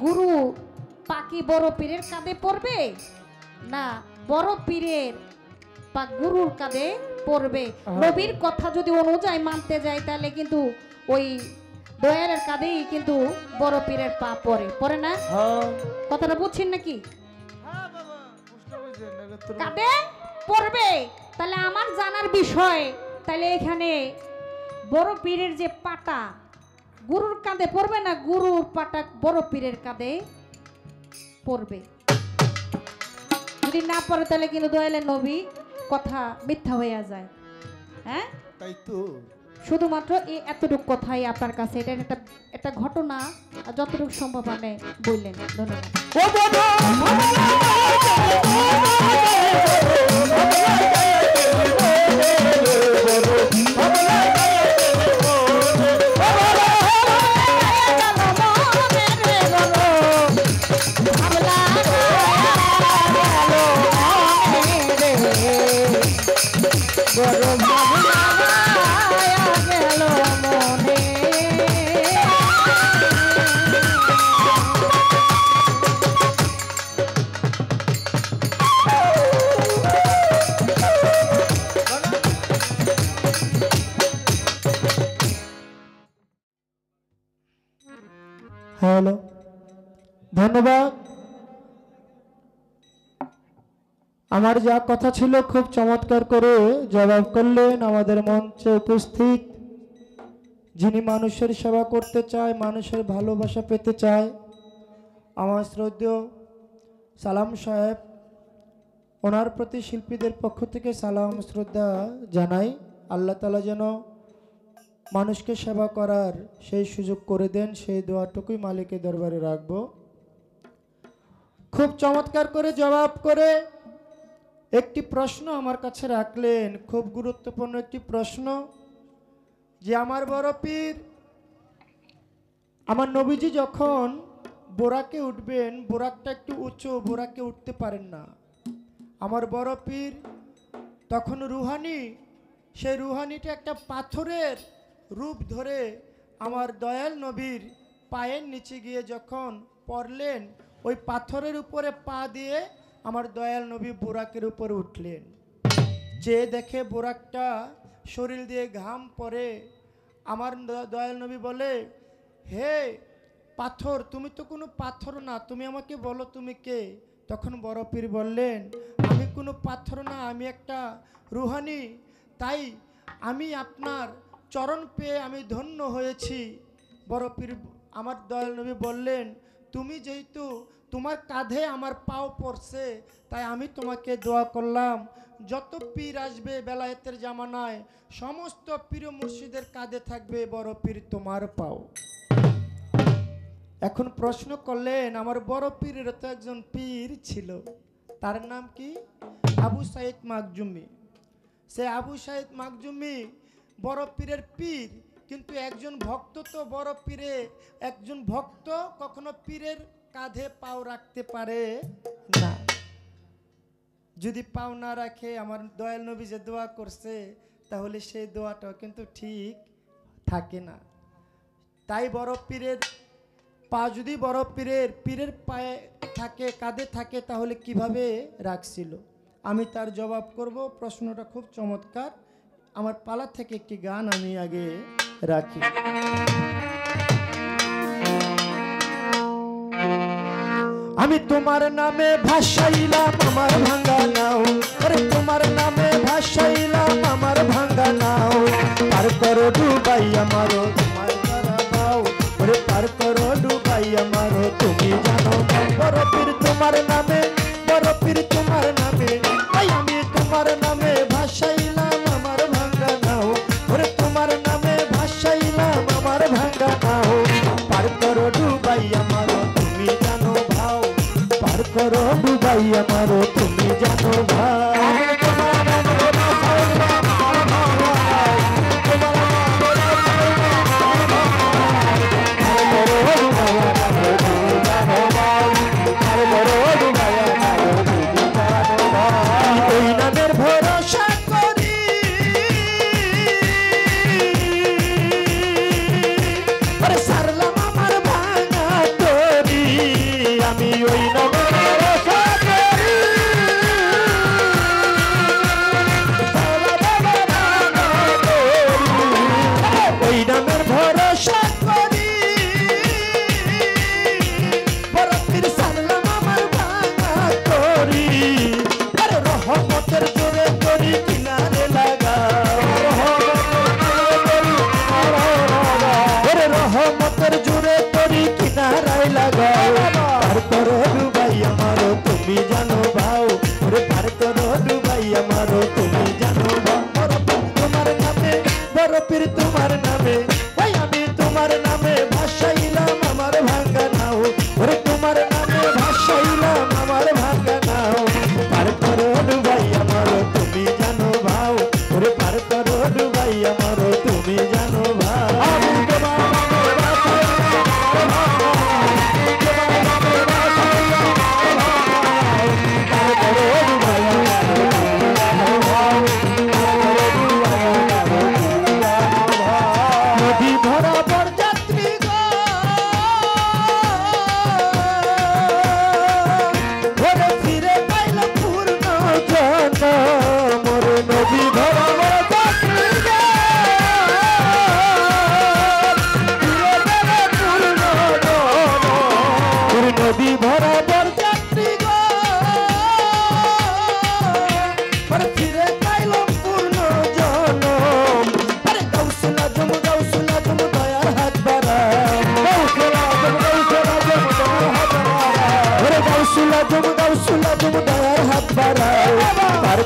গুরু পাকি বড় পীরের কাঁধে পড়বে না বড় পীরের বা গুরুর কাঁধে পড়বে? নবীর কথা যদি অনুযায়ী মানতে যায় তাহলে কিন্তু ওই দয়ালের কাঁধেই কিন্তু বড় পীরের পা পড়ে না? কথাটা বুঝছেন নাকি? কাঁধে পড়বে। তাহলে আমার জানার বিষয়, তাহলে এখানে বড় পীরের যে পাটা গুরুর কাঁধে পড়বে না গুরুর পাটা বড় পীরের কাঁধে পড়বে? যদি না পড়ে তাহলে কিন্তু দয়ালের নবী কথা মিথ্যা হয়ে যায়। হ্যাঁ, তাই তো। শুধুমাত্র এই এতটুকু কথাই আপনার কাছে, এটা একটা ঘটনা যতটুকু সম্ভব আপনি বললেন। হ্যালো, ধন্যবাদ। আমার যা কথা ছিল খুব চমৎকার করে জবাব করলেন আমাদের মঞ্চে উপস্থিত যিনি মানুষের সেবা করতে চায়, মানুষের ভালোবাসা পেতে চায়, আমার শ্রদ্ধেয় সালাম সাহেব, ওনার প্রতি শিল্পীদের পক্ষ থেকে সালাম শ্রদ্ধা জানাই। আল্লাহ তাআলা যেন মানুষকে সেবা করার সেই সুযোগ করে দেন, সেই দোয়াটুকুই মালিকের দরবারে রাখব। খুব চমৎকার করে জবাব করে একটি প্রশ্ন আমার কাছে রাখলেন, খুব গুরুত্বপূর্ণ একটি প্রশ্ন, যে আমার বড় পীর, আমার নবীজি যখন বোরাকে উঠবেন, বোরাকটা একটু উঁচু, বোরাকে উঠতে পারেন না। আমার বড় পীর তখন রুহানি, সেই রুহানিটা একটা পাথরের রূপ ধরে আমার দয়াল নবীর পায়ের নিচে গিয়ে যখন পড়লেন, ওই পাথরের উপরে পা দিয়ে আমার দয়াল নবী বোরাকের উপরে উঠলেন। যে দেখে বোরাকটা শরীর দিয়ে ঘাম পড়ে, আমার দয়াল নবী বলে, হে পাথর, তুমি তো কোনো পাথর না, তুমি আমাকে বলো তুমি কে? তখন বড় পীর বললেন, আমি কোনো পাথর না, আমি একটা রুহানি, তাই আমি আপনার চরণ পেয়ে আমি ধন্য হয়েছি। বড় পীর আমার দয়াল নবী বললেন, তুমি যেহেতু তোমার কাঁধে আমার পাও পড়ছে, তাই আমি তোমাকে দোয়া করলাম, যত পীর আসবে বেলায়েতের জামানায় সমস্ত পীর মুর্শিদের কাঁধে থাকবে বড় পীর তোমার পাও। এখন প্রশ্ন করলেন, আমার বড় পীরের তো একজন পীর ছিল, তার নাম কি? আবু সাইদ মাকজুমি। সে আবু সাইদ মাকজুমি বড় পীরের পীর, কিন্তু একজন ভক্ত তো বড় পীরে, একজন ভক্ত কখনো পীরের কাঁধে পাও রাখতে পারে না। যদি পাও না রাখে, আমার দয়াল নবী যে দোয়া করছে, তাহলে সেই দোয়াটাও কিন্তু ঠিক থাকে না। তাই বড় পীরের পা যদি বড় পীরের পায়ে থাকে, কাঁধে থাকে, তাহলে কিভাবে রাখছিল? আমি তার জবাব করব। প্রশ্নটা খুব চমৎকার। আমার পালা থেকে একটি গান আমি আগে রাখি। আমি তোমার নামে ভাসাইলাম আমার ভাঙ্গা নাও, আরে তোমার নামে ভাসাইলাম আমার ভাঙ্গা নাও, পার করো ডুবাই আমারো তোমার দ্বারা দাও, ওরে পার করো ডুবাই আমারো তুমি জানো। বড় পীর তোমার নামে, বড় পীর তোমার নামে, তাই আমি তোমার নামে ভাসাইলাম আমার ভাঙ্গা নাও, ওরে তোমার নামে ভাসাইলাম আমার ভাঙ্গা নাও, পার করো ডুবাই আমারো তুমি জানো ভাও, পার করো ডুবাই আমারো তুমি জানো ভাই। ওই নামের ভরসা করি, আরে সারলাম আমার ভাঙা তরি,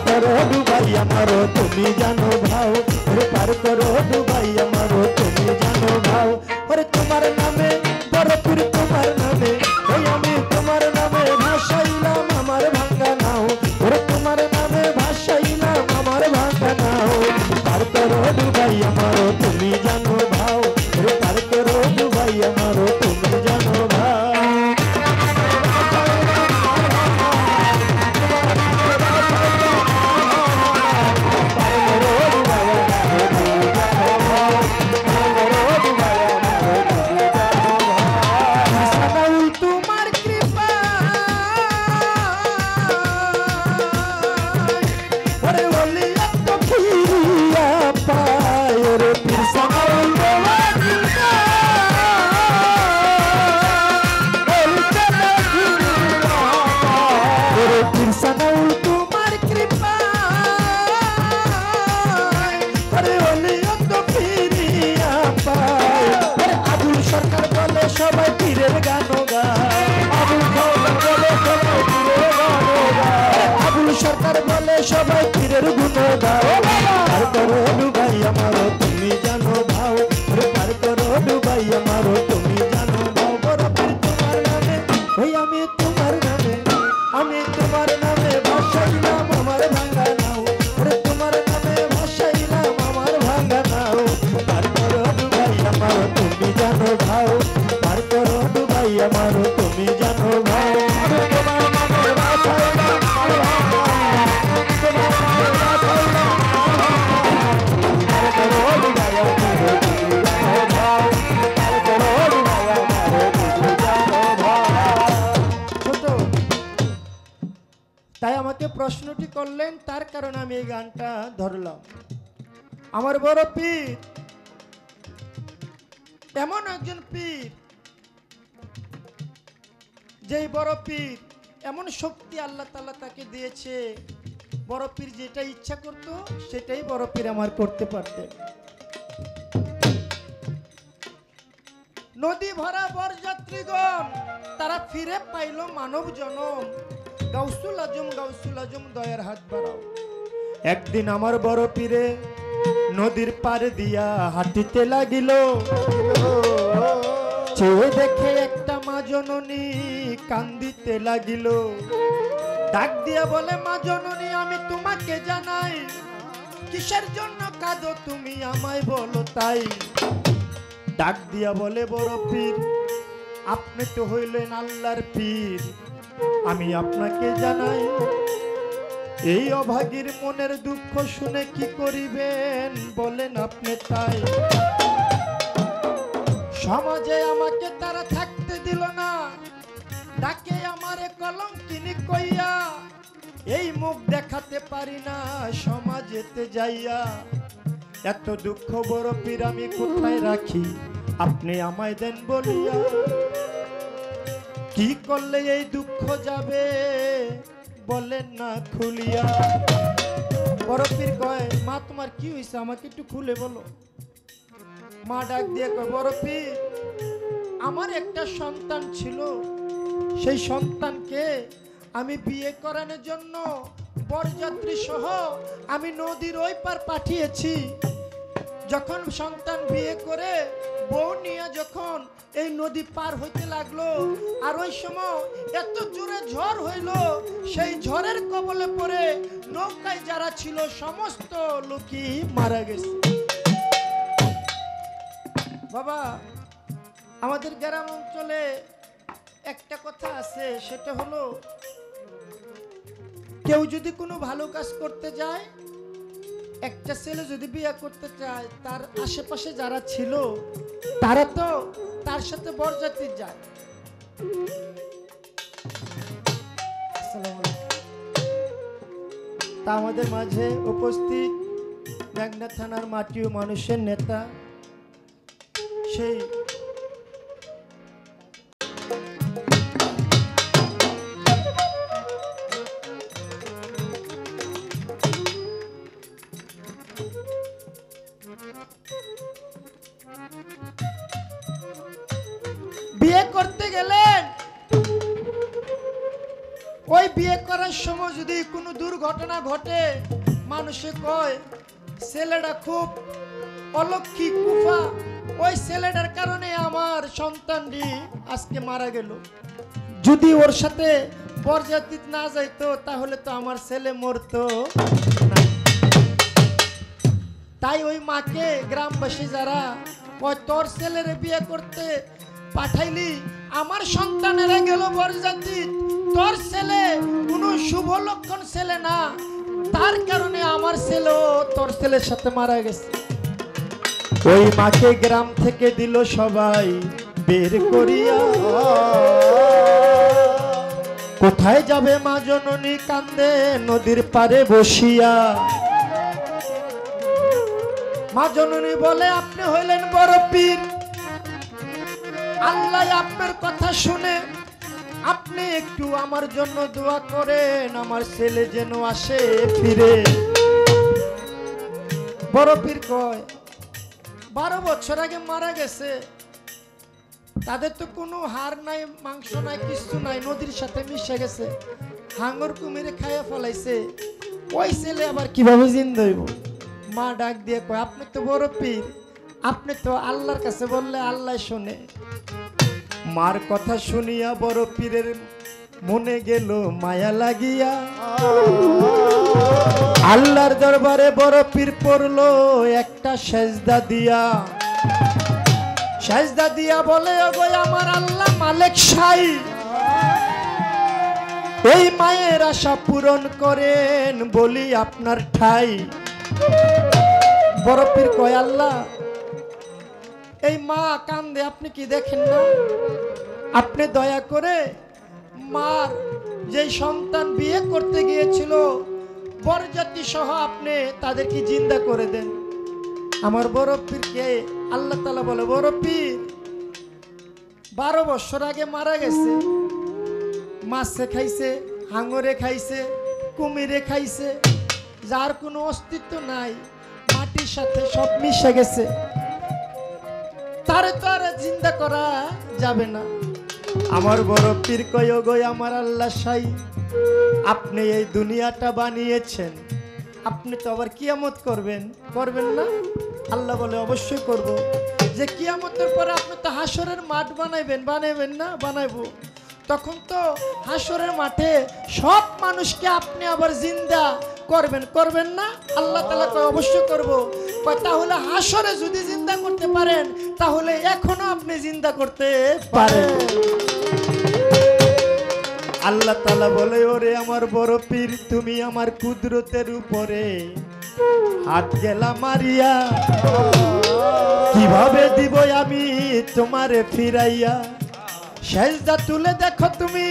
করো ডুবাই আমারও তুমি জানো ভাও, ওরে পার করো ডুবাই আমারও তুমি জানো ভাও। ওরে তোমার নামে বড় পীর তোমার নামে, ওই আমি তোমার নামে ভাসাইলাম আমার ভাঙ্গা নাও, ওরে তোমার নামে ভাসাইলাম আমার ভাঙ্গা নাও। পার করো ডুবাই আমারও তুমি জানো ভাও, ওরে পার করো ডুবাই আমারও তুমি জানো ভাও। তোমার কৃপা ওরে বলি এত ফিরিয়া পায়, ওরে পীর সামাল তোমার কৃপা, ওরে পীর সামাল তোমার কৃপা ওরে বলি এত ফিরিয়া পায়। ওরে আবুল সরকার বলে সবাই পীরের গান গায়, আবুল সরকার বলে সবাই পীরের গান গায়, আবুল সরকার বলে সবাই পীরের গুণ গায়। পার করো ডুবাই আমারও তুমি জানো ভাও, ওরে পার করো ডুবাই আমারও তুমি জানো ভাও। বড় পীর তোমার নামে, ওই আমি তোমার নামে, আমি তোমার নামে ভাসাইলাম আমার ভাঙ্গা নাও, ওরে তোমার নামে ভাসাইলাম আমার ভাঙ্গা নাও। পার করো ডুবাই আমারও তুমি জানো ভাও, পার করো ডুবাই আমারও তুমি জানো ভাও। আমি তোমার নামে ভাসাইলাম আমার ভাঙ্গা নাও, তোমার নামে ভাসাইলাম আমার ভাঙ্গা নাও। পার করো ডুবাই আমারও তুমি জানো ভাও, পার করো ডুবাই আমারও তুমি জানো ভাও। ছোট, তাই আমাকে প্রশ্নটি করলেন, তার কারণে আমি এই গানটা ধরলাম। আমার বড় পীর এমন একজন পীর, যেই বড় পীর এমন শক্তি আল্লাহ তাআলা তাকে দিয়েছে, বড় পীর যেটা ইচ্ছা করত সেটাই বড় পীর আমার করতে পারতেন। নদী ভরা বরযাত্রীগণ তারা ফিরে পাইল মানব জনম, গাউসুল আজম দয়ার হাত বাড়াও। একদিন আমার বড় পীরে নদীর পার দিয়া হাঁটিতে লাগিল, চেয়ে দেখে একটা মা জননী কান্দিতে লাগিল। ডাক দিয়া বলে, মা জননী আমি তোমাকে জানাই, কিসের জন্য কাঁদো তুমি আমায় বলো তাই। ডাক দিয়া বলে, বড় পীর আপনি তো হইলেন আল্লাহর পীর, আমি আপনাকে জানাই, এই অভাগীর মনের দুঃখ শুনে কি করিবেন বলেন আপনি তাই। সমাজে আমাকে তারা থাকতে দিল না, ডাকে আমারে কলঙ্কিনী কইয়া, এই মুখ দেখাতে পারি না সমাজেতে যাইয়া। এত দুঃখ বড় পীর আমি কোথায় রাখি, আপনি আমায় দেন বলিয়া। কি করলে এই দুঃখ যাবে বলেন না খুলিয়া। বড় পীর কয়, মা তোমার কি হয়েছে আমাকে একটু খুলে বলো। মা ডাক দিয়ে কয়, বড় পীর আমার একটা সন্তান ছিল, সেই সন্তানকে আমি বিয়ে করানোর জন্য বরযাত্রী সহ আমি নদীর ওই পার পাঠিয়েছি। যখন সন্তান বিয়ে করে বউ নিয়ে যখন এই নদী পার হইতে লাগলো, আর ওই সময় এত জোরে ঝড় হইল, সেই ঝড়ের কবলে পড়ে নৌকায় যারা ছিল সমস্ত লোকই মারা গেছে। বাবা, আমাদের গ্রাম অঞ্চলে একটা কথা আছে, সেটা হলো কেউ যদি কোনো ভালো কাজ করতে যায়, একটা ছেলে যদি বিয়ে করতে চায়, তার আশেপাশে যারা ছিল তারা তো তার সাথে বরযাত্রী যায়। তা আমাদের মাঝে উপস্থিত মেঘনা থানার মাটি ও মানুষের নেতা, সেই বিয়ে করতে গেলেন, ওই বিয়ে করার সময় যদি কোনো দুর্ঘটনা ঘটে, মানুষে কয় ছেলেটা খুব অলক্ষী কুফা, ওই ছেলেটার কারণে আমার সন্তানটি আজকে মারা গেল। যদি ওর সাথে বরযাত্রী না যাইতো তাহলে তো আমার ছেলে মরতো না। তাই ওই মাকে গ্রামবাসী যারা কয় তোর ছেলেরে বিয়ে করতে পাঠাইলি, আমার সন্তানেরা গেল বরযাত্রী, তোর ছেলে কোনো শুভ লক্ষণ ছেলে না, তার কারণে আমার ছেলেও তোর ছেলের সাথে মারা গেছে। ওই মাকে গ্রাম থেকে দিল সবাই বের করিয়া। কোথায় যাবে মা জননী কান্দে নদীর পারে বসিয়া। মা জননী বলে আপনি হইলেন বড় পীর, আল্লাহ আপনার কথা শুনে আপনি একটু আমার জন্য দোয়া করেন, আমার ছেলে যেন আসে ফিরে। বড় পীর কয় 12 বছর আগে মারা গেছে, তাদের তো কোনো হাড় নাই, মাংস নাই, কিছু নাই, নদীর সাথে মিশে গেছে, হাঙ্গর কুমিরে খাইয়া ফলাইছে, ওই ছেলে আবার কিভাবে জিন্দা হইব? মা ডাক দিয়ে কয় আপনি তো বড় পীর, আপনি তো আল্লাহর কাছে বললে আল্লাহ শোনে। মার কথা শুনিয়া বড় পীরের মনে গেল মায়া লাগিয়া। আল্লাহর দরবারে বড় পীর পড়লো একটা সেজদা দিয়া। সেজদা দিয়া বলে ওগো আমার আল্লাহ মালিক সাই, এই মায়ের আশা পূরণ করেন বলি আপনার ঠাই। বড় পীর কয় আল্লাহ এই মা কান্দে আপনি কি দেখেন না? আপনি দয়া করে মার যে সন্তান বিয়ে করতে গিয়েছিল বরযাত্রী সহ আপনি তাদেরকে জিন্দা করে দেন। আমার বড় পীরকে আল্লাহ তাআলা বলে বড় পীর 12 বছর আগে মারা গেছে, মাছে খাইছে, হাঙরে খাইছে, কুমিরে খাইছে, যার কোনো অস্তিত্ব নাই, মাটির সাথে সব মিশে গেছে, তারে তো আর জিন্দা করা যাবে না। আমার বড় পীর কয় গো আমার আল্লাহ সাই, আপনি এই দুনিয়াটা বানিয়েছেন, আপনি তো আবার কিয়ামত করবেন, করবেন না? আল্লাহ বলে অবশ্যই করব। যে কিয়ামতের পরে আপনি তো হাসরের মাঠ বানাইবেন, বানাইবেন না? বানাইবো। তখন তো হাসরের মাঠে সব মানুষকে আপনি আবার জিন্দা করবেন, করবেন না? আল্লাহ তাআলা কয় অবশ্যই করব। কয় তাহলে হাসরে যদি জিন্দা করতে পারেন তাহলে এখনো আপনি জিন্দা করতে পারেন। আল্লাহ তাআলা বলে ওরে আমার বড় পীর তুমি আমার কুদরতের উপরে হাত গেলা মারিয়া, কিভাবে দিব আমি তোমারে ফিরাইয়া? সেজদা তুলে দেখো তুমি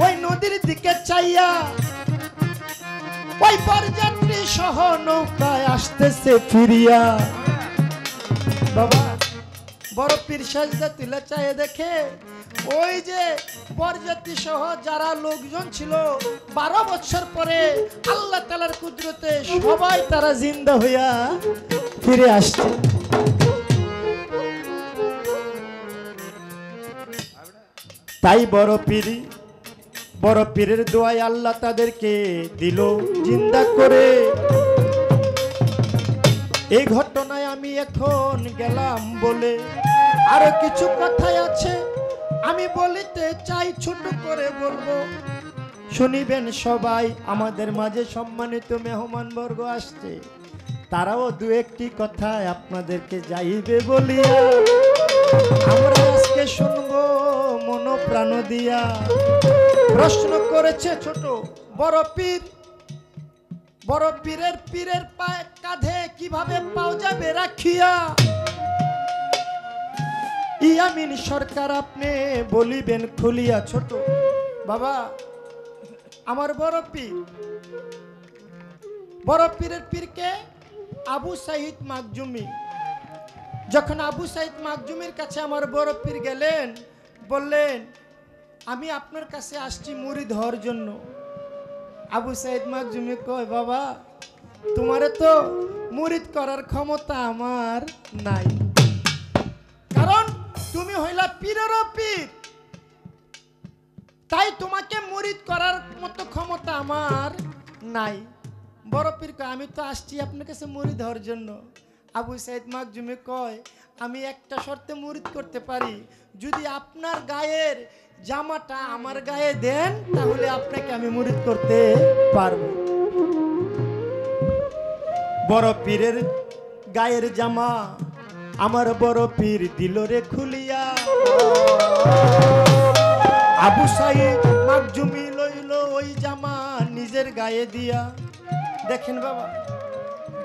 ওই নদীর দিকে চাইয়া, ওই বরযাত্রী সহ নৌকায় আসতেছে ফিরিয়া। বাবা বড় পীর সেজদা তুলে চাইয়ে দেখে ওই যে বরযাত্রী সহ যারা লোকজন ছিল 12 বছর পরে আল্লাহ তাআলার কুদরতে সবাই তারা জিন্দা হইয়া ফিরে আসছে। তাই বড় পীরের দোয়ায় আল্লাহ তাদেরকে দিল জিন্দা করে। এই ঘটনায় আমি এখন গেলাম বলে, আরো কিছু কথাই আছে আমি বলিতে চাই, ছোট করে বলবো, শুনিবেন সবাই। আমাদের মাঝে সম্মানিত মেহমান বর্গ আসছে, তারাও দু একটি কথা আপনাদেরকে যাইবে বলিয়া আমরা আজকে শুনবো মন প্রাণ দিয়া। প্রশ্ন করেছে ছোট বড় পীর, বড় পীরের পায়ে কাঁধে কিভাবে পাও যাবে রাখিয়া? ইয়ামিন সরকার আপনি বলিবেন খুলিয়া। ছোট বাবা আমার বড় পীরের পীরকে আবু সাইদ মাকজুমি। যখন আবু সাইদ মাকজুমির কাছে আমার বড় পীর গেলেন, বললেন আমি আপনার কাছে আসছি মুরিদ হওয়ার জন্য। আবু সাইদ মাকজুমি কয় বাবা তোমারে তো মুরিদ করার ক্ষমতা আমার নাই, কারণ তুমি হইলা পীরেরও পীর, তাই তোমাকে মুরিদ করার মতো ক্ষমতা আমার নাই। বড় পীর কয় আমি তো আসছি আপনার কাছে মুরিদ হওয়ার জন্য। আবু সাইদ মাকজুমি কয় আমি একটা শর্তে মুরিদ করতে পারি, যদি আপনার গায়ের জামাটা আমার গায়ে দেন তাহলে আপনাকে আমি মুরিদ করতে পারবো। বড় পীরের গায়ের জামা আমার বড় পীর দিল রে খুলিয়া, আবু সাইদ মাকজুমি লইল ওই জামা নিজের গায়ে দিয়া। দেখেন বাবা,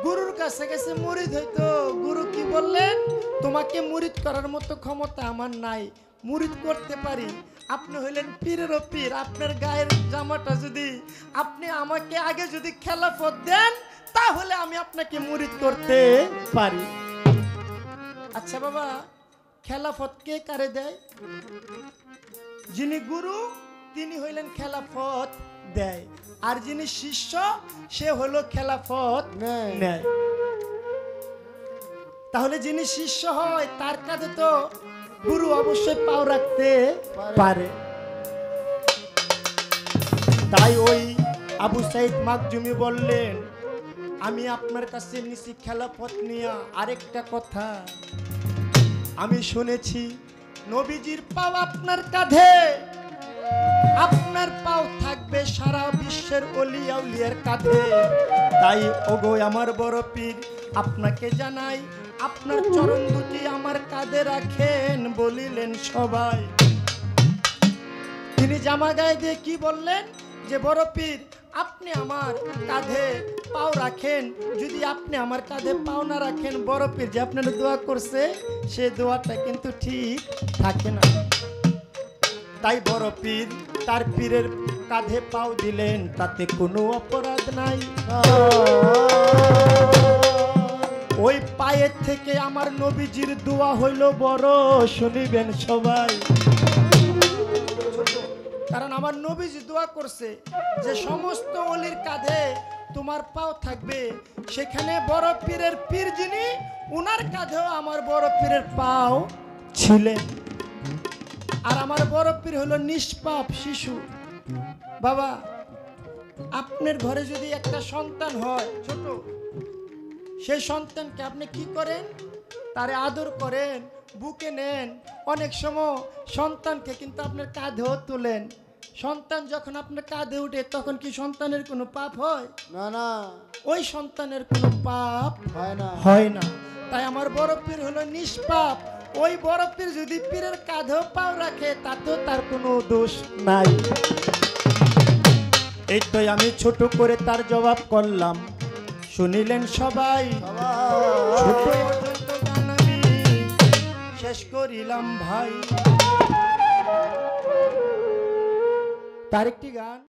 গুরুর কাছে গেছে মুরিদ হইতো, গুরু কি বললেন, তোমাকে মুরিদ করার মতো ক্ষমতা আমার নাই, মুরিদ করতে পারি। আপনি হইলেন পীরেরও পীর, আপনার গায়ের জামাটা যদি আপনি আমাকে আগে যদি খেলাফত দেন তাহলে আমি আপনাকে মুরিদ করতে পারি। আচ্ছা বাবা, খেলাফত কে কারে দেয়? যিনি গুরু তিনি হইলেন খেলাফত দেয়, আর যিনি শিষ্য সে হলো খেলাফত নেয়। তাহলে যিনি শিষ্য হয় তার কাছে তো গুরু অবশ্যই পাও রাখতে পারে। তাই ওই আবু সাইদ মাকজুমি বললেন আমি আপনার কাছে নিছি খেলাফত নিয়া। আরেকটা কথা আমি শুনেছি নবীজির পাও আপনার কাঁধে, আপনার পাও থাকবে সারা বিশ্বের ওলি আউলিয়ার কাঁধে। তাই ওগো আমার বড় পীর আপনাকে জানাই আপনার চরণ দুটি আমার কাঁধে রাখেন বলিলেন সবাই। তিনি জামা গায়ে দিয়ে কি বললেন যে বড় পীর আপনি আমার কাঁধে পাও রাখেন, যদি আপনি আমার কাঁধে পাও না রাখেন বড় পীর যে আপনার দোয়া করছে সে দোয়াটা কিন্তু ঠিক থাকে না। তাই বড় পীর তার পীরের কাঁধে পাও দিলেন, তাতে কোনো অপরাধ নাই। ওই পায়ের থেকে আমার নবীজির দোয়া হইল বড়, শুনিবেন সবাই। কারণ আমার নবীজি দোয়া করছে যে সমস্ত ওলির কাঁধে তোমার পাও থাকবে, সেখানে বড় পীরের পীর যিনি উনার কাঁধেও আমার বড় পীরের পাও ছিলেন। আর আমার বড় পীর হলো নিষ্পাপ শিশু। বাবা, আপনার ঘরে যদি একটা সন্তান হয় ছোট, সেই সন্তানকে আপনি কি করেন? তারে আদর করেন, বুকে নেন, অনেক সময় সন্তানকে কিন্তু আপনার কাঁধেও তোলেন। সন্তান যখন আপনার কাঁধে উঠে তখন কি সন্তানের কোনো পাপ হয়? না না, ওই সন্তানের কোনো পাপ হয় না। তাই আমার বড় পীর হলো নিষ্পাপ। ওই বড় পীর যদি পীরের কাঁধেও পাও রাখে তাতেও তার কোনো দোষ নাই। এই তো আমি ছোট করে তার জবাব করলাম, শুনিলেন সবাই। ছোট পর্যন্ত গান আমি শেষ করিলাম ভাই। তার একটি গান